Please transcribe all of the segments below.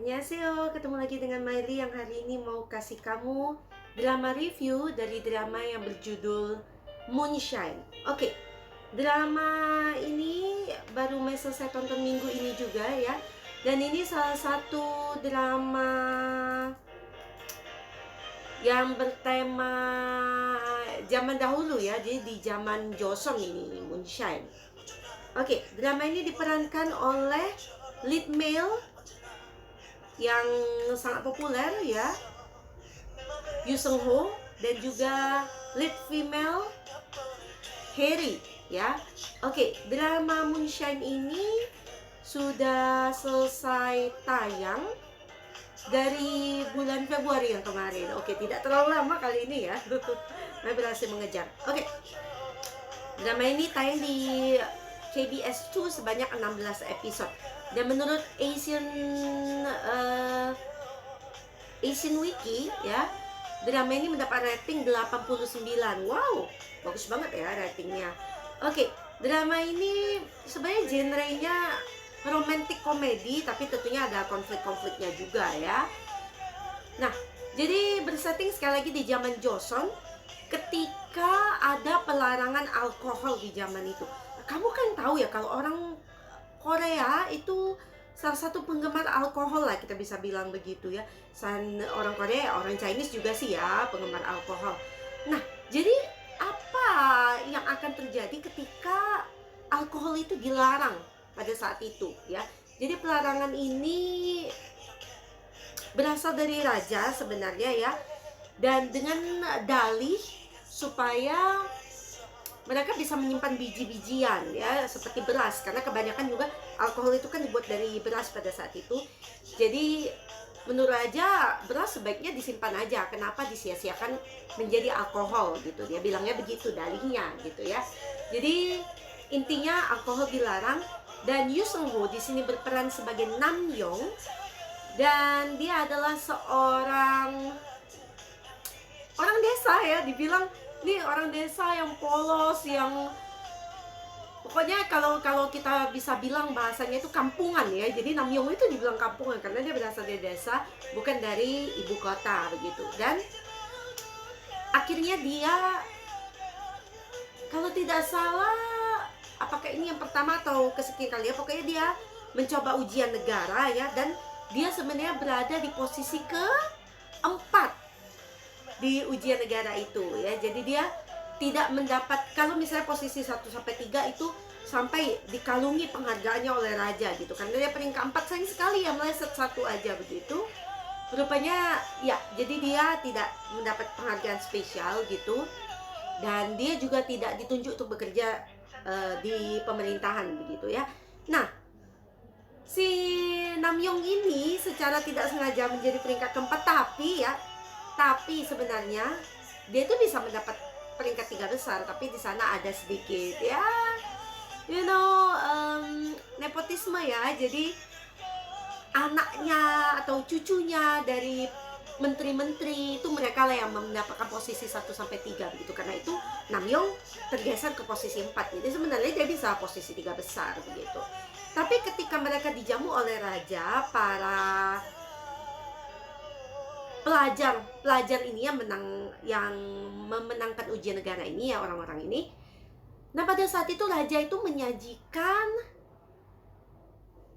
Annyeonghaseyo, ketemu lagi dengan Miley yang hari ini mau kasih kamu drama review dari drama yang berjudul Moonshine. Oke, drama ini baru selesai tonton minggu ini juga ya. Dan ini salah satu drama yang bertema zaman dahulu ya, jadi di zaman Joseon ini, Moonshine. Oke, drama ini diperankan oleh lead male yang sangat populer ya, Yoo Seung Ho, dan juga lead female Harry ya. Oke, drama Moonshine ini sudah selesai tayang dari bulan Februari yang kemarin. Oke, tidak terlalu lama kali ini ya. Saya berhasil mengejar. Oke, drama ini tayang di KBS 2 sebanyak 16 episode. Dan menurut Asian Wiki ya, drama ini mendapat rating 89. Wow, bagus banget ya ratingnya. Oke, drama ini sebenarnya genrenya romantic komedi, tapi tentunya ada konflik-konfliknya juga ya. Nah, jadi bersetting sekali lagi di zaman Joseon ketika ada pelarangan alkohol di zaman itu. Kamu kan tahu ya, kalau orang Korea itu salah satu penggemar alkohol lah, kita bisa bilang begitu ya. Orang Korea, orang Chinese juga sih ya, penggemar alkohol. Nah, jadi apa yang akan terjadi ketika alkohol itu dilarang pada saat itu ya? Jadi pelarangan ini berasal dari raja sebenarnya ya, dan dengan dalih supaya mereka bisa menyimpan biji-bijian ya, seperti beras, karena kebanyakan juga alkohol itu kan dibuat dari beras pada saat itu. Jadi menurut raja, beras sebaiknya disimpan aja, kenapa disia-siakan menjadi alkohol gitu, dia bilangnya begitu dalihnya gitu ya. Jadi intinya alkohol dilarang, dan Yoo Seung Ho di sini berperan sebagai Namyoung, dan dia adalah seorang orang desa ya, dibilang nih orang desa yang polos, yang pokoknya kalau kita bisa bilang bahasanya itu kampungan ya. Jadi Namyoung itu dibilang kampungan karena dia berasal dari desa, bukan dari ibu kota begitu. Dan akhirnya dia, kalau tidak salah, apakah ini yang pertama atau kesekian kali ya, pokoknya dia mencoba ujian negara ya, dan dia sebenarnya berada di posisi keempat di ujian negara itu ya. Jadi dia tidak mendapat, kalau misalnya posisi 1-3 itu sampai dikalungi penghargaannya oleh raja gitu, karena dia peringkat 4, sayang sekali ya, meleset 1 aja begitu rupanya ya. Jadi dia tidak mendapat penghargaan spesial gitu, dan dia juga tidak ditunjuk untuk bekerja di pemerintahan begitu ya. Nah, si Namyoung ini secara tidak sengaja menjadi peringkat keempat, tapi sebenarnya dia itu bisa mendapat peringkat 3 besar, tapi di sana ada sedikit ya, nepotisme ya. Jadi anaknya atau cucunya dari menteri-menteri itu, mereka lah yang mendapatkan posisi 1-3 begitu. Karena itu Namyoung tergeser ke posisi 4. Jadi sebenarnya dia bisa posisi 3 besar begitu. Tapi ketika mereka dijamu oleh raja, para pelajar ini yang memenangkan ujian negara ini ya, orang-orang ini. Nah, pada saat itu raja itu menyajikan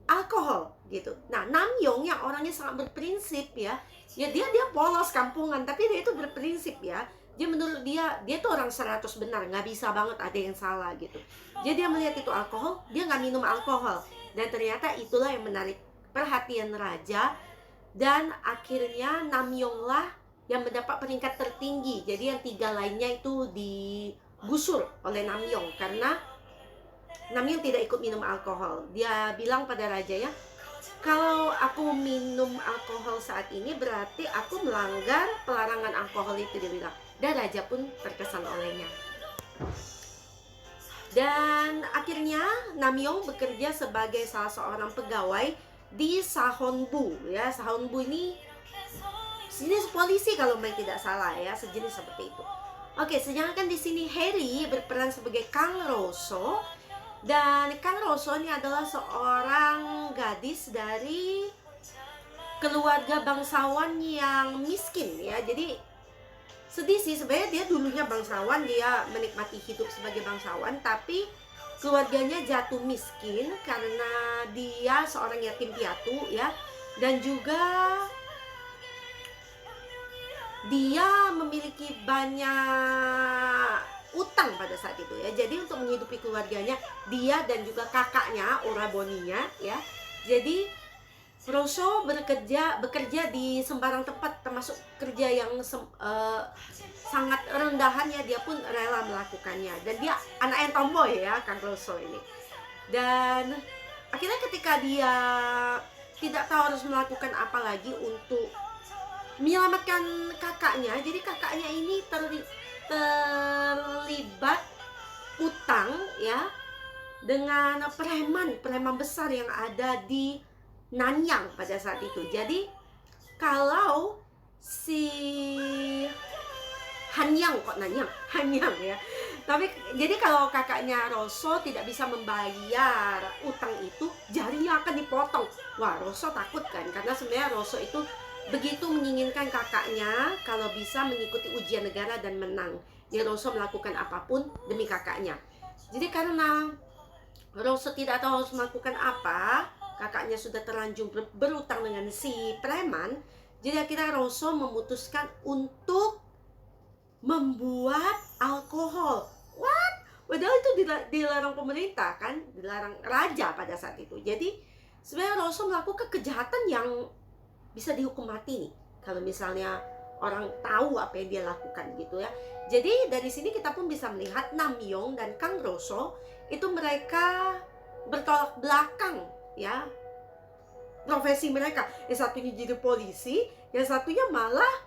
alkohol gitu. Nah, Namyoung yang orangnya sangat berprinsip ya, dia polos kampungan, tapi dia itu berprinsip ya. Dia menurut dia tuh orang 100 benar, nggak bisa banget ada yang salah gitu. Jadi dia melihat itu alkohol, dia nggak minum alkohol, dan ternyata itulah yang menarik perhatian raja. Dan akhirnya Namyoung lah yang mendapat peringkat tertinggi. Jadi yang 3 lainnya itu digusur oleh Namyoung, karena Namyoung tidak ikut minum alkohol. Dia bilang pada raja ya, kalau aku minum alkohol saat ini berarti aku melanggar pelarangan alkohol itu, dia bilang. Dan raja pun terkesan olehnya. Dan akhirnya Namyoung bekerja sebagai salah seorang pegawai di Sahonbu ya. Sahonbu ini polisi kalau tidak salah ya, sejenis seperti itu. Oke, sedangkan di sini Harry berperan sebagai Kang Roso, dan Kang Roso ini adalah seorang gadis dari keluarga bangsawan yang miskin ya. Jadi sedih sih sebenarnya, dia dulunya bangsawan, dia menikmati hidup sebagai bangsawan, tapi keluarganya jatuh miskin karena dia seorang yatim piatu ya. Dan juga dia memiliki banyak utang pada saat itu ya. Jadi untuk menghidupi keluarganya, dia dan juga kakaknya, Oraboninya ya. Jadi Rosso bekerja di sembarang tempat, termasuk kerja yang sangat rendahan ya, dia pun rela melakukannya. Dan dia anak yang tomboy ya, Kang Rosso ini. Dan akhirnya ketika dia tidak tahu harus melakukan apa lagi untuk menyelamatkan kakaknya, jadi kakaknya ini terlibat utang ya dengan preman besar yang ada di Nanyang pada saat itu. Jadi kalau si Hanyang ya. Tapi jadi kalau kakaknya Rosso tidak bisa membayar utang itu, jarinya akan dipotong. Wah, Rosso takut kan, karena sebenarnya Rosso itu begitu menginginkan kakaknya kalau bisa mengikuti ujian negara dan menang. Jadi Rosso melakukan apapun demi kakaknya. Jadi karena Rosso tidak tahu harus melakukan apa, kakaknya sudah terlanjur berutang dengan si preman. Jadi akhirnya Rosso memutuskan untuk membuat alkohol. What? Padahal itu dilarang pemerintah kan, dilarang raja pada saat itu. Jadi sebenarnya Rosso melakukan kejahatan yang bisa dihukum mati nih kalau misalnya orang tahu apa yang dia lakukan gitu ya. Jadi dari sini kita pun bisa melihat Namyong dan Kang Rosso itu mereka bertolak belakang ya profesi mereka. Yang satunya jadi polisi, yang satunya malah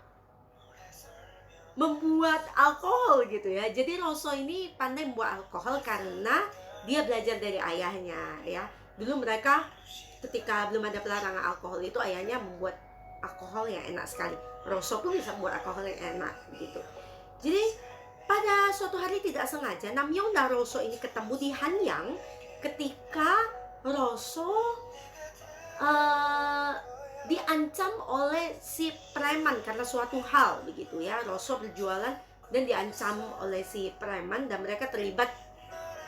membuat alkohol gitu ya. Jadi Rosso ini pandai membuat alkohol karena dia belajar dari ayahnya ya. Dulu mereka ketika belum ada pelarangan alkohol itu, ayahnya membuat alkohol yang enak sekali. Rosso pun bisa membuat alkohol yang enak gitu. Jadi pada suatu hari tidak sengaja Namyong dan Rosso ini ketemu di Hanyang ketika Rosso diancam oleh si preman karena suatu hal begitu ya. Rosso berjualan dan diancam oleh si preman dan mereka terlibat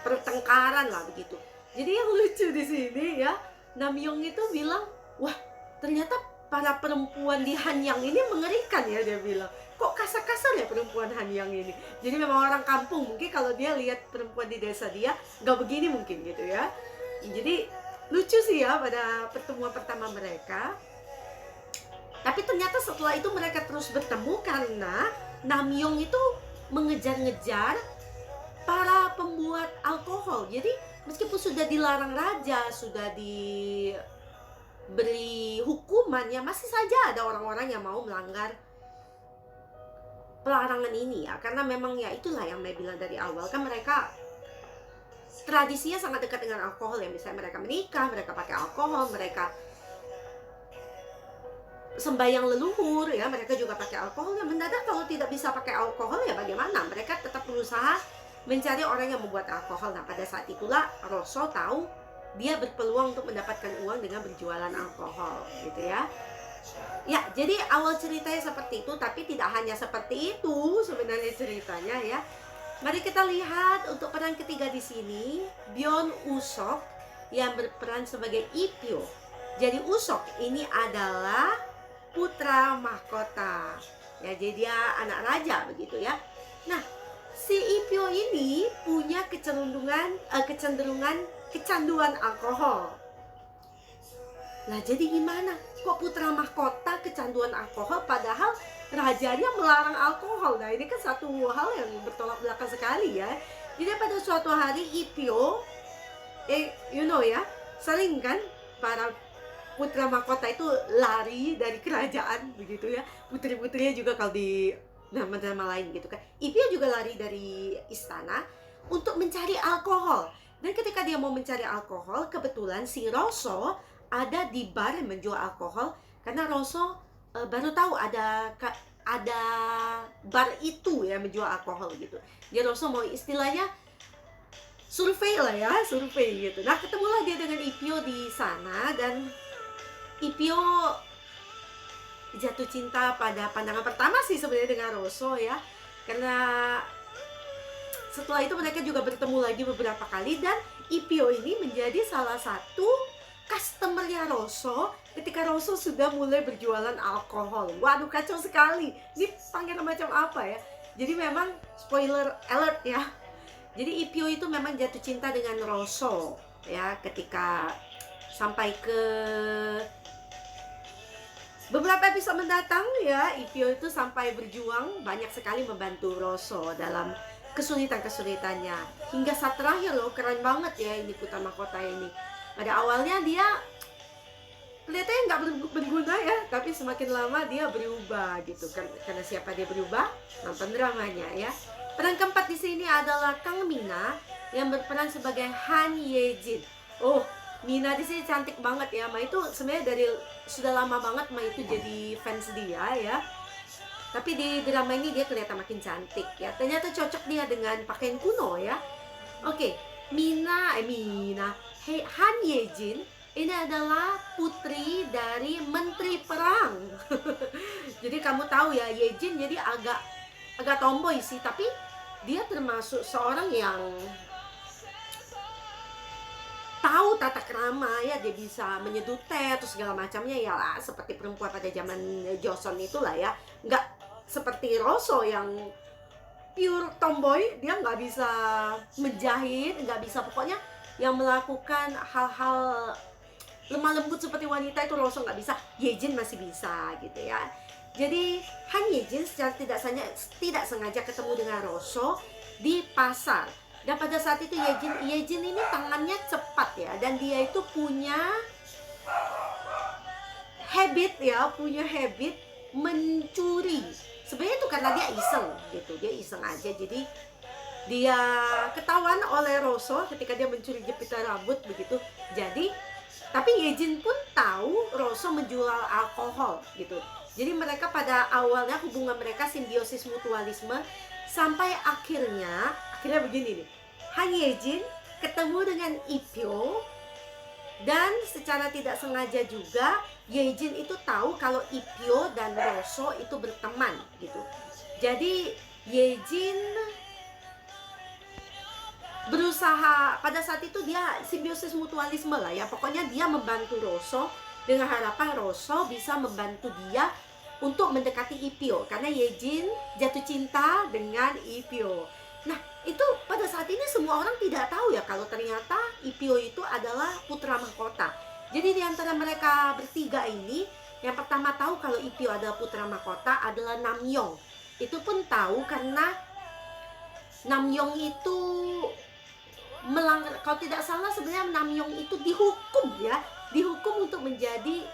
pertengkaran lah begitu. Jadi yang lucu di sini ya, Namyong itu bilang, wah ternyata para perempuan di Hanyang ini mengerikan ya, dia bilang. Kok kasar-kasar ya perempuan Hanyang ini. Jadi memang orang kampung, mungkin kalau dia lihat perempuan di desa dia nggak begini mungkin gitu ya. Jadi lucu sih ya pada pertemuan pertama mereka. Tapi ternyata setelah itu mereka terus bertemu karena Namyong itu mengejar-ngejar para pembuat alkohol. Jadi meskipun sudah dilarang raja, sudah diberi hukuman, ya masih saja ada orang-orang yang mau melanggar pelarangan ini ya. Karena memang ya itulah yang saya bilang dari awal, kan mereka tradisinya sangat dekat dengan alkohol ya. Misalnya mereka menikah, mereka pakai alkohol, mereka sembahyang leluhur ya, mereka juga pakai alkohol. Ya mendadak kalau tidak bisa pakai alkohol ya bagaimana? Mereka tetap berusaha mencari orang yang membuat alkohol. Nah pada saat itulah Rosso tahu dia berpeluang untuk mendapatkan uang dengan berjualan alkohol gitu ya. Ya jadi awal ceritanya seperti itu, tapi tidak hanya seperti itu sebenarnya ceritanya ya. Mari kita lihat untuk peran ketiga di sini, Byeon Usok yang berperan sebagai Ipyo. Jadi Usok ini adalah putra mahkota ya, jadi dia anak raja begitu ya. Nah si Ipyo ini punya kecanduan alkohol. Nah jadi gimana? Kok putra mahkota kecanduan alkohol padahal rajanya melarang alkohol? Nah ini kan satu hal yang bertolak belakang sekali ya. Jadi pada suatu hari Ipyo sering kan para putra mahkota itu lari dari kerajaan begitu ya. Putri-putrinya juga kalau di nama-nama lain gitu kan. Ipyo juga lari dari istana untuk mencari alkohol. Dan ketika dia mau mencari alkohol, kebetulan si Rosso ada di bar yang menjual alkohol. Karena Rosso baru tahu ada bar itu ya menjual alkohol gitu. Jadi Rosso mau istilahnya survei gitu. Nah ketemulah dia dengan Ipyo di sana dan Ipyo jatuh cinta pada pandangan pertama sih sebenarnya dengan Rosso ya. Karena setelah itu mereka juga bertemu lagi beberapa kali, dan Ipio ini menjadi salah satu customernya Rosso ketika Rosso sudah mulai berjualan alkohol. Waduh, kacau sekali. Ini pangeran macam apa ya? Jadi memang spoiler alert ya. Jadi Ipio itu memang jatuh cinta dengan Rosso ya, ketika sampai ke beberapa episode mendatang ya, Ipio itu sampai berjuang banyak sekali membantu Rosso dalam kesulitan-kesulitannya. Hingga saat terakhir loh, keren banget ya ini Putra Mahkota ini. Pada awalnya dia kelihatannya nggak berguna ya, tapi semakin lama dia berubah gitu. Karena siapa dia berubah? Nonton dramanya ya. Peran keempat di sini adalah Kang Mina yang berperan sebagai Han Ye-jin. Oh, Mina di sini cantik banget ya. Ma itu sebenarnya dari sudah lama banget Ma itu jadi fans dia ya. Tapi di drama ini dia kelihatan makin cantik ya. Ternyata cocok dia dengan pakaian kuno ya. Oke, Han Ye-jin ini adalah putri dari Menteri Perang. Jadi kamu tahu ya, Ye-jin jadi agak tomboy sih, tapi dia termasuk seorang yang tahu tata krama ya. Dia bisa menyeduh teh atau segala macamnya ya lah, seperti perempuan pada zaman Joseon itulah ya. Nggak seperti Rosso yang pure tomboy, dia nggak bisa menjahit, nggak bisa, pokoknya yang melakukan hal-hal lemah lembut seperti wanita itu Rosso nggak bisa. Ye-jin masih bisa gitu ya. Jadi Han Ye-jin secara tidak sengaja ketemu dengan Rosso di pasar. Dan pada saat itu Ye-jin ini tangannya cepat ya, dan dia itu punya habit mencuri. Sebenarnya itu karena dia iseng gitu, dia iseng aja. Jadi dia ketahuan oleh Rosso ketika dia mencuri jepitan rambut begitu. Jadi tapi Ye-jin pun tahu Rosso menjual alkohol gitu. Jadi mereka pada awalnya hubungan mereka simbiosis mutualisme, sampai akhirnya begini nih. Han Ye-jin ketemu dengan Ipio, dan secara tidak sengaja juga Ye-jin itu tahu kalau Ipio dan Rosso itu berteman gitu. Jadi Ye-jin berusaha, pada saat itu dia simbiosis mutualisme lah ya. Pokoknya dia membantu Rosso dengan harapan Rosso bisa membantu dia untuk mendekati Ipio, karena Ye-jin jatuh cinta dengan Ipio. Nah, itu pada saat ini semua orang tidak tahu ya kalau ternyata Ipio itu adalah putra mahkota. Jadi di antara mereka bertiga ini, yang pertama tahu kalau Ipio adalah putra mahkota adalah Namyong. Itu pun tahu karena Namyong itu melanggar, kalau tidak salah sebenarnya Namyong itu dihukum untuk menjadi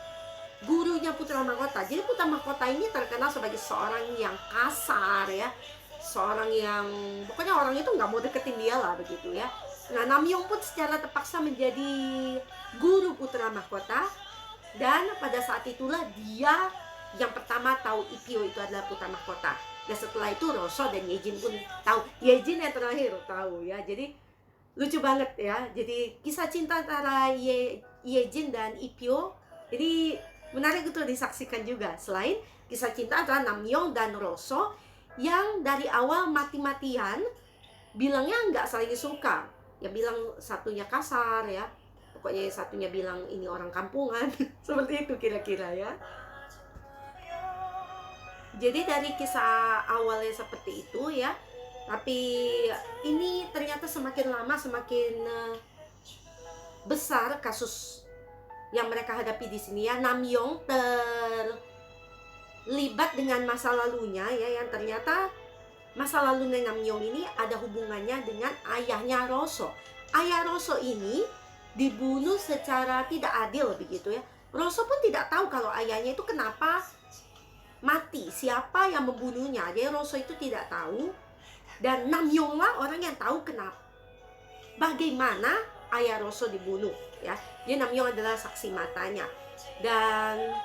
gurunya putra mahkota. Jadi putra mahkota ini terkenal sebagai seorang yang kasar ya, seorang yang pokoknya orang itu nggak mau deketin dia lah begitu ya. Nah, Namyong pun secara terpaksa menjadi guru putra mahkota, dan pada saat itulah dia yang pertama tahu Ipio itu adalah putra mahkota. Dan setelah itu Rosso dan Ye-jin pun tahu. Ye-jin yang terakhir tahu ya. Jadi lucu banget ya. Jadi kisah cinta antara Ye-jin dan Ipio jadi menarik untuk disaksikan juga. Selain kisah cinta antara Namyong dan Rosso yang dari awal mati-matian bilangnya nggak saling suka. Ya bilang satunya kasar ya, pokoknya satunya bilang ini orang kampungan. Seperti itu kira-kira ya. Jadi dari kisah awalnya seperti itu ya, tapi ini ternyata semakin lama semakin besar kasus yang mereka hadapi di sini ya. Namyong terlibat dengan masa lalunya ya, yang ternyata masa lalunya Namyong ini ada hubungannya dengan ayahnya Rosso. Ayah Rosso ini dibunuh secara tidak adil begitu ya. Rosso pun tidak tahu kalau ayahnya itu kenapa mati, siapa yang membunuhnya. Jadi Rosso itu tidak tahu, dan Namyong lah orang yang tahu kenapa, bagaimana ayah Rosso dibunuh ya. Jadi Namyong adalah saksi matanya. Dan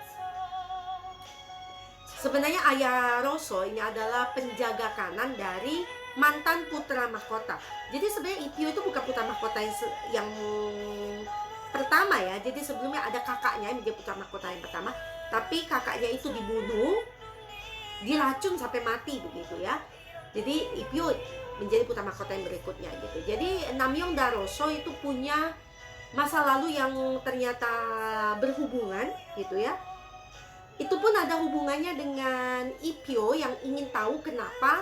sebenarnya ayah Rosso ini adalah penjaga kanan dari mantan putra mahkota. Jadi sebenarnya Ipio itu bukan putra mahkota yang pertama ya. Jadi sebelumnya ada kakaknya yang menjadi putra mahkota yang pertama. tapi kakaknya itu dibunuh, diracun sampai mati begitu ya. Jadi Ipyo menjadi putra mahkota yang berikutnya gitu. Jadi Namyeong dan Roso itu punya masa lalu yang ternyata berhubungan gitu ya. Itu pun ada hubungannya dengan Ipyo yang ingin tahu kenapa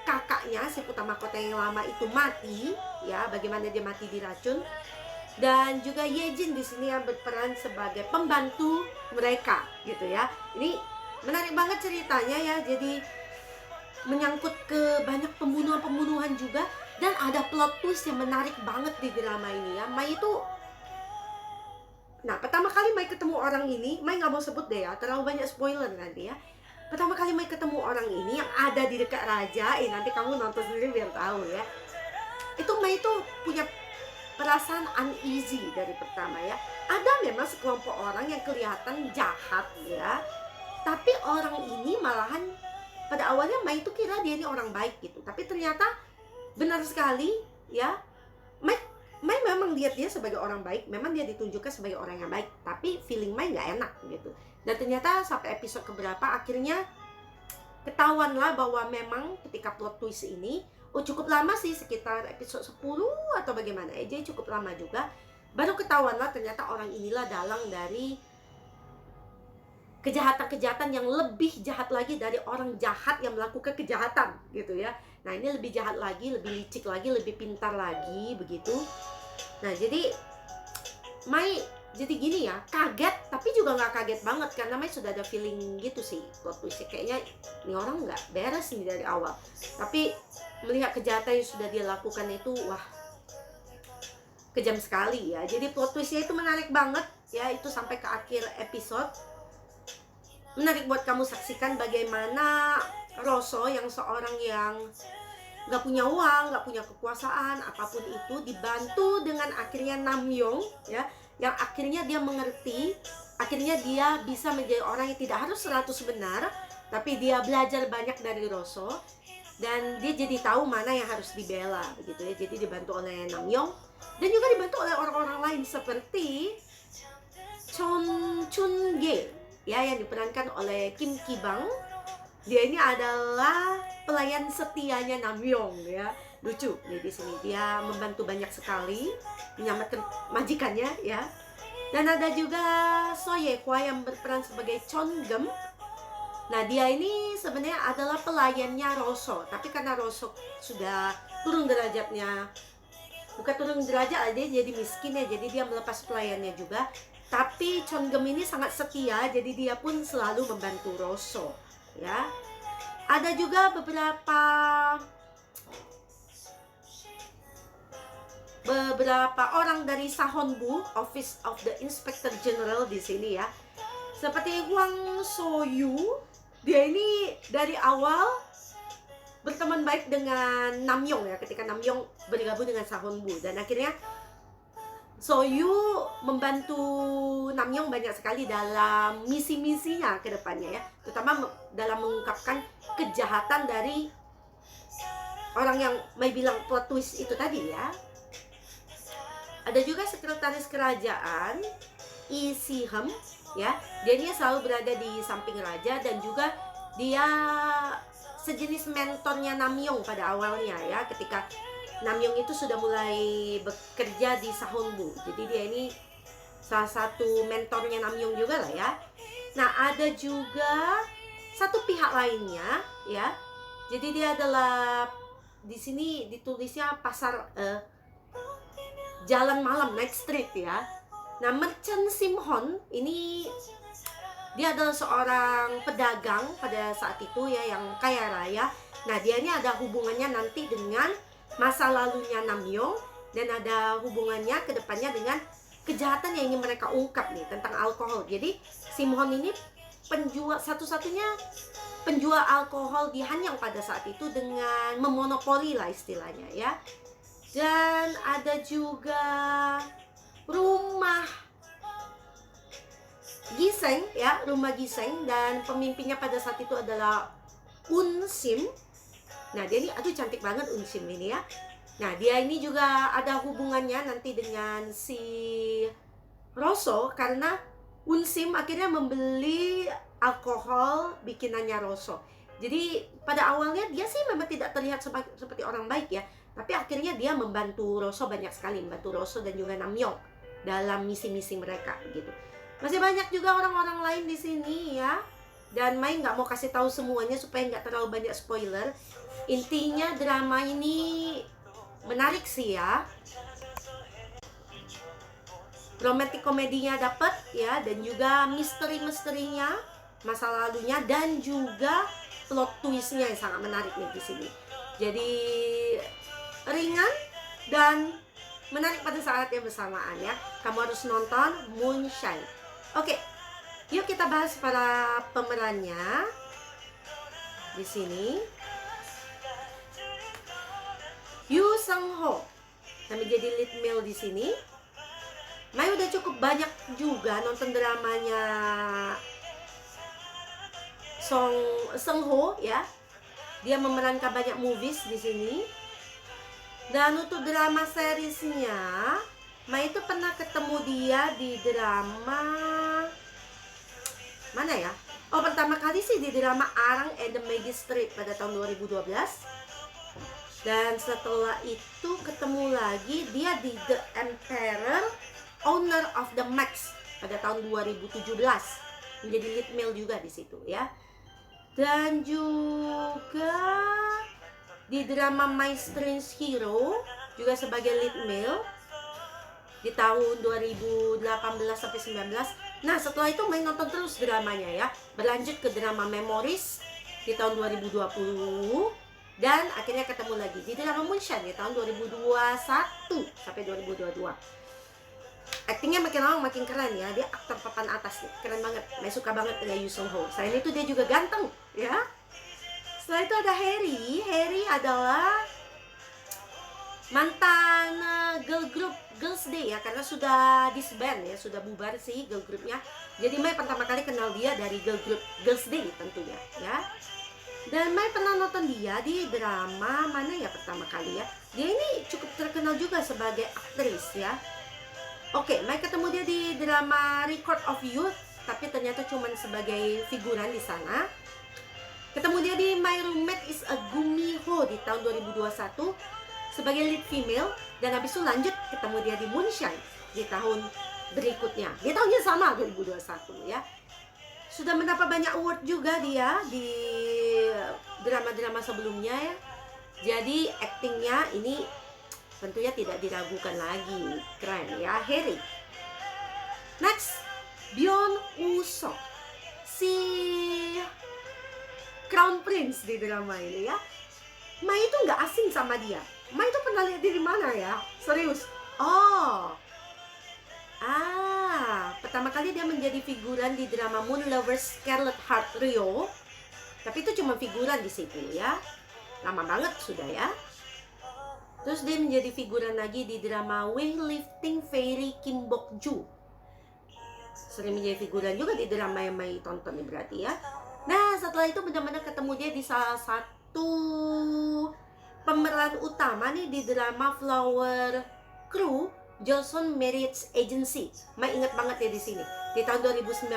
kakaknya si putra mahkota yang lama itu mati ya, bagaimana dia mati diracun. Dan juga Yejin di sini yang berperan sebagai pembantu mereka gitu ya. Ini menarik banget ceritanya ya. Jadi menyangkut ke banyak pembunuhan-pembunuhan juga, dan ada plot twist yang menarik banget di drama ini ya. Mai itu, nah pertama kali Mai ketemu orang ini, Mai nggak mau sebut deh ya, terlalu banyak spoiler nanti ya. Pertama kali Mai ketemu orang ini yang ada di dekat raja, nanti kamu nonton sendiri biar tahu ya. Itu Mai itu punya perasaan uneasy dari pertama ya. Ada memang sekelompok orang yang kelihatan jahat ya, tapi orang ini malahan pada awalnya Mai itu kira dia ini orang baik gitu, tapi ternyata benar sekali ya. Mai memang lihat dia sebagai orang baik, memang dia ditunjukkan sebagai orang yang baik, tapi feeling Mai nggak enak gitu. Dan ternyata sampai episode keberapa akhirnya ketahuan lah bahwa memang ketika plot twist ini, cukup lama sih, sekitar episode 10 atau bagaimana jadi cukup lama juga, baru ketahuan lah ternyata orang inilah dalang dari kejahatan-kejahatan yang lebih jahat lagi dari orang jahat yang melakukan kejahatan gitu ya. Nah ini lebih jahat lagi, lebih licik lagi, lebih pintar lagi begitu. Nah jadi Mai jadi gini ya, kaget tapi juga nggak kaget banget karena Mai sudah ada feeling gitu sih plot twistnya, kayaknya ini orang nggak beres nih dari awal. Tapi melihat kejahatan yang sudah dia lakukan itu, wah kejam sekali ya. Jadi plot twistnya itu menarik banget ya, itu sampai ke akhir episode. Menarik buat kamu saksikan bagaimana Roso yang seorang yang nggak punya uang, nggak punya kekuasaan, apapun itu, dibantu dengan akhirnya Namyeong ya, yang akhirnya dia mengerti, akhirnya dia bisa menjadi orang yang tidak harus 100 benar, tapi dia belajar banyak dari Roso, dan dia jadi tahu mana yang harus dibela begitu ya. Jadi dibantu oleh Namyeong dan juga dibantu oleh orang-orang lain seperti Chun Ge ya, yang diperankan oleh Kim Ki Bang. Dia ini adalah pelayan setianya Namyeong ya. Lucu nih di sini, dia membantu banyak sekali menyelamatkan majikannya ya. Dan ada juga So Ye Kwa yang berperan sebagai Chon Gem. Nah dia ini sebenarnya adalah pelayannya Roso, tapi karena Roso sudah turun derajatnya, bukan turun derajat aja, jadi miskin ya, jadi dia melepas pelayannya juga. Tapi Chon Gem ini sangat setia, jadi dia pun selalu membantu Roso ya. Ada juga beberapa orang dari Sahonbu, Office of the Inspector General di sini ya. Seperti Hwang So-yu, dia ini dari awal berteman baik dengan Namyeong ya, ketika Namyeong bergabung dengan Sahonbu, dan akhirnya So-yu membantu Namyeong banyak sekali dalam misi-misinya ke depannya ya, terutama dalam mengungkapkan kejahatan dari orang yang Mai bilang plot twist itu tadi ya. Ada juga sekretaris kerajaan Lee Si-hem ya, dia ini selalu berada di samping raja, dan juga dia sejenis mentornya Namyeong pada awalnya ya, ketika Namyeong itu sudah mulai bekerja di Sahonbu. Jadi dia ini salah satu mentornya Namyeong juga lah ya. Nah ada juga satu pihak lainnya ya. Jadi dia adalah, di sini ditulisnya pasar jalan malam, night street ya. Nah Merchant Simhon ini dia adalah seorang pedagang pada saat itu ya, yang kaya raya. Nah dia ini ada hubungannya nanti dengan masa lalunya Namyeong, dan ada hubungannya ke depannya dengan kejahatan yang ingin mereka ungkap nih tentang alkohol. Jadi Simhon ini penjual, satu-satunya penjual alkohol di Hanyang pada saat itu, dengan memonopoli lah istilahnya ya. Dan ada juga rumah Giseng ya, rumah Giseng, dan pemimpinnya pada saat itu adalah Un Sim. Nah dia ini, aduh cantik banget Un Sim ini ya. Nah dia ini juga ada hubungannya nanti dengan si Roso, karena Unsim akhirnya membeli alkohol bikinannya Rosso. Jadi pada awalnya dia sih memang tidak terlihat seperti orang baik ya, tapi akhirnya dia membantu Rosso banyak sekali, membantu Rosso dan juga Namyeon dalam misi-misi mereka gitu. Masih banyak juga orang-orang lain di sini ya. Dan Mai nggak mau kasih tahu semuanya supaya nggak terlalu banyak spoiler. Intinya drama ini menarik sih ya. Romantic komedinya dapat ya, dan juga misteri-misterinya, masa lalunya, dan juga plot twistnya yang sangat menarik nih di sini. Jadi ringan dan menarik pada saat yang bersamaan ya. Kamu harus nonton Moonshine. Oke, yuk kita bahas para pemerannya di sini. Yoo Seung Ho yang menjadi lead male di sini. Mai udah cukup banyak juga nonton dramanya Seung Ho ya. Dia memerankan banyak movies di sini. Dan untuk drama seriesnya, Mai itu pernah ketemu dia di drama mana ya? Oh, pertama kali sih di drama Arang and the Magistrate pada tahun 2012. Dan setelah itu ketemu lagi dia di The Emperor, Owner of the Max pada tahun 2017, menjadi lead male juga di situ ya. Dan juga di drama My Strange Hero juga sebagai lead male di tahun 2018 sampai 19. Nah, setelah itu Mai nonton terus dramanya ya. Berlanjut ke drama Memories di tahun 2020 dan akhirnya ketemu lagi di drama Moonshine di tahun 2021 sampai 2022. Aktingnya makin lama makin keren ya. Dia aktor papan atas nih, keren banget. Mai suka banget dengan Yoo Seung Ho. Selain itu dia juga ganteng ya. Setelah itu ada Harry. Harry adalah mantan girl group Girls Day ya, karena sudah disband ya, sudah bubar sih girl groupnya. Jadi Mai pertama kali kenal dia dari girl group Girls Day tentunya ya. Dan Mai pernah nonton dia di drama mana ya pertama kali ya. Dia ini cukup terkenal juga sebagai aktris ya. Oke, Mai ketemu dia di drama Record of Youth, tapi ternyata cuma sebagai figuran di sana. Ketemu dia di My Roommate is a Gumiho di tahun 2021 sebagai lead female, dan habis itu lanjut ketemu dia di Moonshine di tahun berikutnya. Di tahunnya sama 2021 ya. Sudah mendapat banyak award juga dia di drama-drama sebelumnya ya. Jadi aktingnya ini tentunya tidak diragukan lagi, keren ya Harry. Next, Byeon Woo Seok, si Crown Prince di drama ini ya. Mai itu nggak asing sama dia. Mai itu pernah lihat dia di mana ya? Serius? Oh, pertama kali dia menjadi figuran di drama Moon Lovers Scarlet Heart Rio. Tapi itu cuma figuran di situ ya. Lama banget sudah ya. Terus dia menjadi figuran lagi di drama Weightlifting Fairy Kim Bok Joo. Sering menjadi figuran juga di drama yang Mai tonton nih berarti ya. Nah, setelah itu benar-benar ketemu dia di salah satu pemeran utama nih di drama Flower Crew Joseon Marriage Agency. Mai ingat banget ya di sini di tahun 2019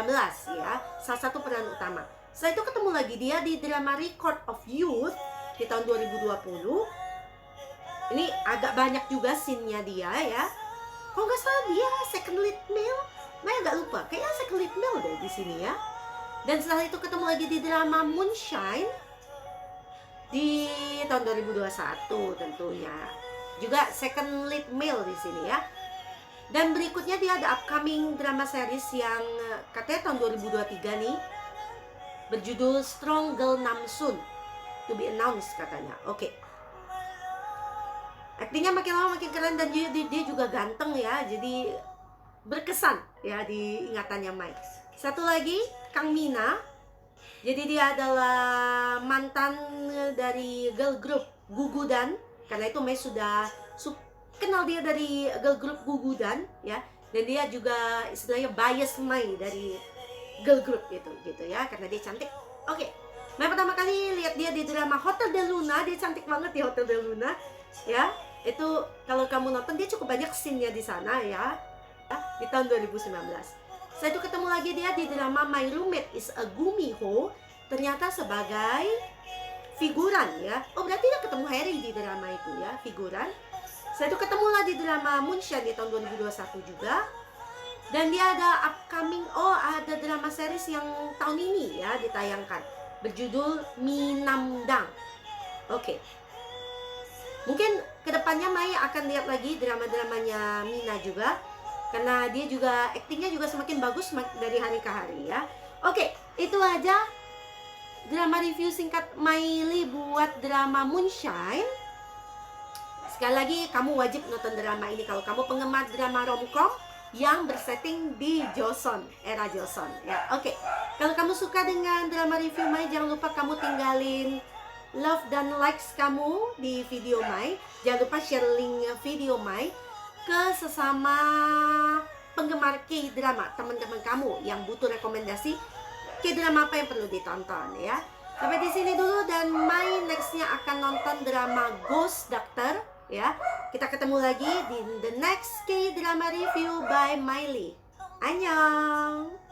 ya, salah satu peran utama. Setelah itu ketemu lagi dia di drama Record of Youth di tahun 2020. Ini agak banyak juga scene-nya dia ya. Kalau nggak salah dia second lead male. Mai agak lupa, kayaknya second lead male deh di sini ya. Dan setelah itu ketemu lagi di drama Moonshine di tahun 2021 tentunya. Juga second lead male di sini ya. Dan berikutnya dia ada upcoming drama series yang katanya tahun 2023 nih, berjudul Strong Girl Namsoon, to be announced katanya. Oke. Aktingnya makin lama makin keren dan dia juga ganteng ya. Jadi berkesan ya di ingatannya Mai. Satu lagi Kang Mina. Jadi dia adalah mantan dari girl group Gugudan. Karena itu Mai sudah kenal dia dari girl group Gugudan ya. Dan dia juga istilahnya bias Mai dari girl group gitu ya, karena dia cantik. Oke. Mai pertama kali lihat dia di drama Hotel de Luna. Dia cantik banget di Hotel de Luna ya. Itu kalau kamu nonton dia cukup banyak scene-nya di sana ya. Di tahun 2019. Setelah itu ketemu lagi dia di drama My Roommate is a Gumiho, ternyata sebagai figuran ya. Oh, berarti dia ketemu Harry di drama itu ya, figuran. Setelah itu ketemulah di drama Moonshine di tahun 2021 juga. Dan dia ada upcoming, ada drama series yang tahun ini ya ditayangkan, berjudul Minamdang. Oke. Mungkin kedepannya Mai akan lihat lagi drama-dramanya Mina juga, karena dia juga aktingnya juga semakin bagus dari hari ke hari ya. Oke, itu aja drama review singkat Maili buat drama Moonshine. Sekali lagi, kamu wajib nonton drama ini kalau kamu penggemar drama romcom yang bersetting di Joseon, era Joseon ya. Oke, kalau kamu suka dengan drama review Mai, jangan lupa kamu tinggalin love dan likes kamu di video Mai. Jangan lupa share link video Mai ke sesama penggemar K-drama, teman-teman kamu yang butuh rekomendasi K-drama apa yang perlu ditonton ya. Sampai di sini dulu, dan Mai nextnya akan nonton drama Ghost Doctor ya. Kita ketemu lagi di the next K-drama review by Miley. Annyeong.